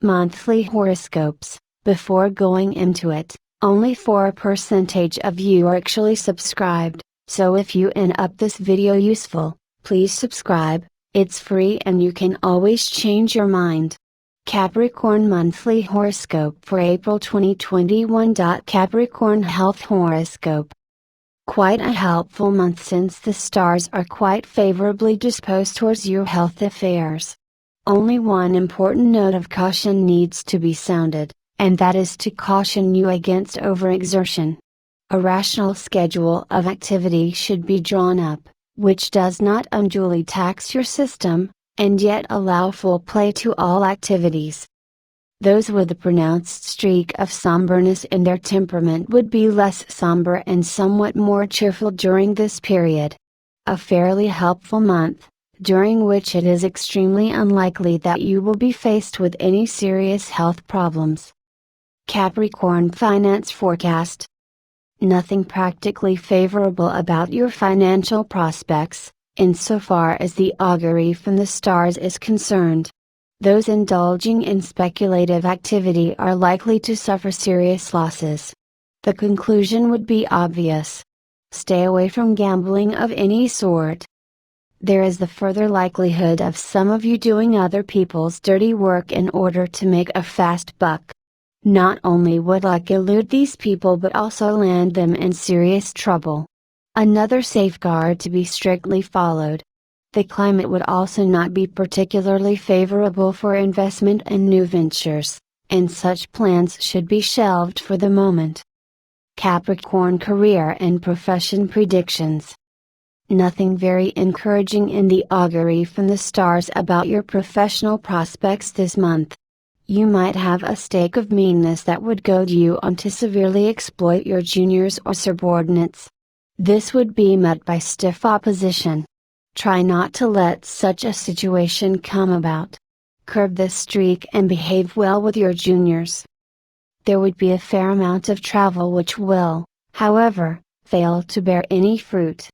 Monthly horoscopes. Before going into it, only 4% of you are actually subscribed, so if you end up this video useful, please subscribe. It's free and you can always change your mind. Capricorn Monthly Horoscope for April 2021. Capricorn Health Horoscope. Quite a helpful month since the stars are quite favorably disposed towards your health affairs. Only one important note of caution needs to be sounded, and that is to caution you against overexertion. A rational schedule of activity should be drawn up, which does not unduly tax your system, and yet allow full play to all activities. Those with a pronounced streak of somberness in their temperament would be less somber and somewhat more cheerful during this period. A fairly helpful month, during which it is extremely unlikely that you will be faced with any serious health problems. Capricorn Finance Forecast. Nothing practically favorable about your financial prospects, insofar as the augury from the stars is concerned. Those indulging in speculative activity are likely to suffer serious losses. The conclusion would be obvious. Stay away from gambling of any sort. There is the further likelihood of some of you doing other people's dirty work in order to make a fast buck. Not only would luck elude these people but also land them in serious trouble. Another safeguard to be strictly followed. The climate would also not be particularly favorable for investment and new ventures, and such plans should be shelved for the moment. Capricorn Career and Profession Predictions. Nothing very encouraging in the augury from the stars about your professional prospects this month. You might have a stake of meanness that would goad you on to severely exploit your juniors or subordinates. This would be met by stiff opposition. Try not to let such a situation come about. Curb this streak and behave well with your juniors. There would be a fair amount of travel which will, however, fail to bear any fruit.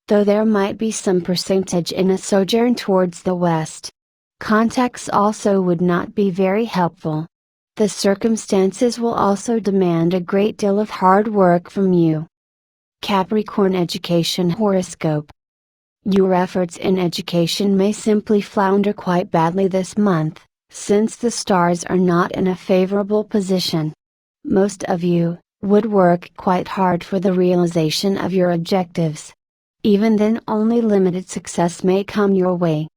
Though there might be some percentage in a sojourn towards the west. Contacts also would not be very helpful. The circumstances will also demand a great deal of hard work from you. Capricorn Education Horoscope. Your efforts in education may simply flounder quite badly this month, since the stars are not in a favorable position. Most of you would work quite hard for the realization of your objectives. Even then only limited success may come your way.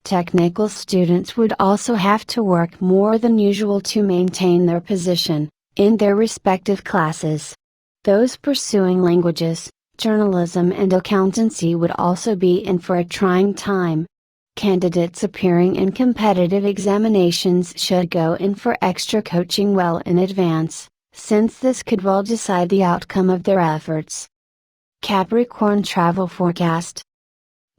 Technical students would also have to work more than usual to maintain their position, in their respective classes. Those pursuing languages, journalism and accountancy would also be in for a trying time. Candidates appearing in competitive examinations should go in for extra coaching well in advance, since this could well decide the outcome of their efforts. Capricorn Travel Forecast.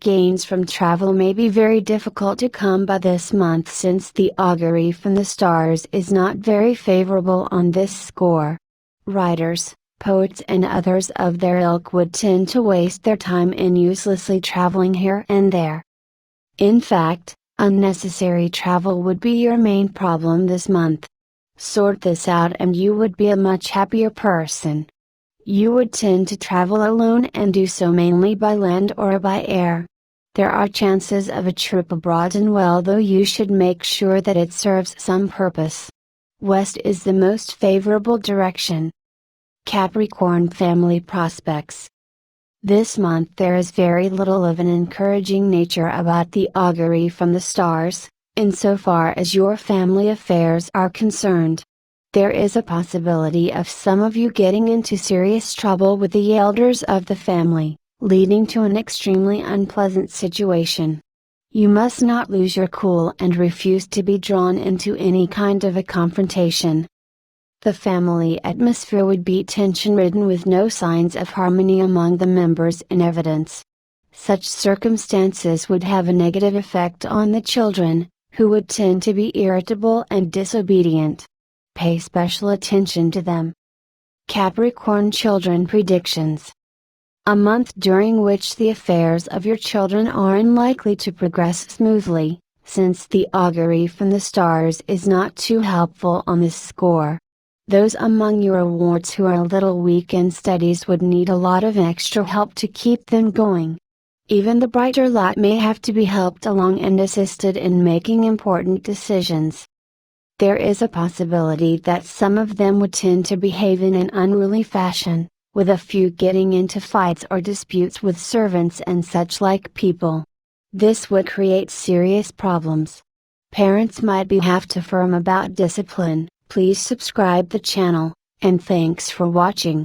Gains from travel may be very difficult to come by this month since the augury from the stars is not very favorable on this score. Writers, poets and others of their ilk would tend to waste their time in uselessly traveling here and there. In fact, unnecessary travel would be your main problem this month. Sort this out and you would be a much happier person. You would tend to travel alone and do so mainly by land or by air. There are chances of a trip abroad and well, though you should make sure that it serves some purpose. West is the most favorable direction. Capricorn Family Prospects. This month there is very little of an encouraging nature about the augury from the stars, insofar as your family affairs are concerned. There is a possibility of some of you getting into serious trouble with the elders of the family, leading to an extremely unpleasant situation. You must not lose your cool and refuse to be drawn into any kind of a confrontation. The family atmosphere would be tension-ridden with no signs of harmony among the members in evidence. Such circumstances would have a negative effect on the children, who would tend to be irritable and disobedient. Pay special attention to them. Capricorn Children Predictions. A month during which the affairs of your children are unlikely to progress smoothly, since the augury from the stars is not too helpful on this score. Those among your awards who are a little weak in studies would need a lot of extra help to keep them going. Even the brighter lot may have to be helped along and assisted in making important decisions. There is a possibility that some of them would tend to behave in an unruly fashion, with a few getting into fights or disputes with servants and such like people. This would create serious problems. Parents might have to firm about discipline. Please subscribe the channel, and thanks for watching.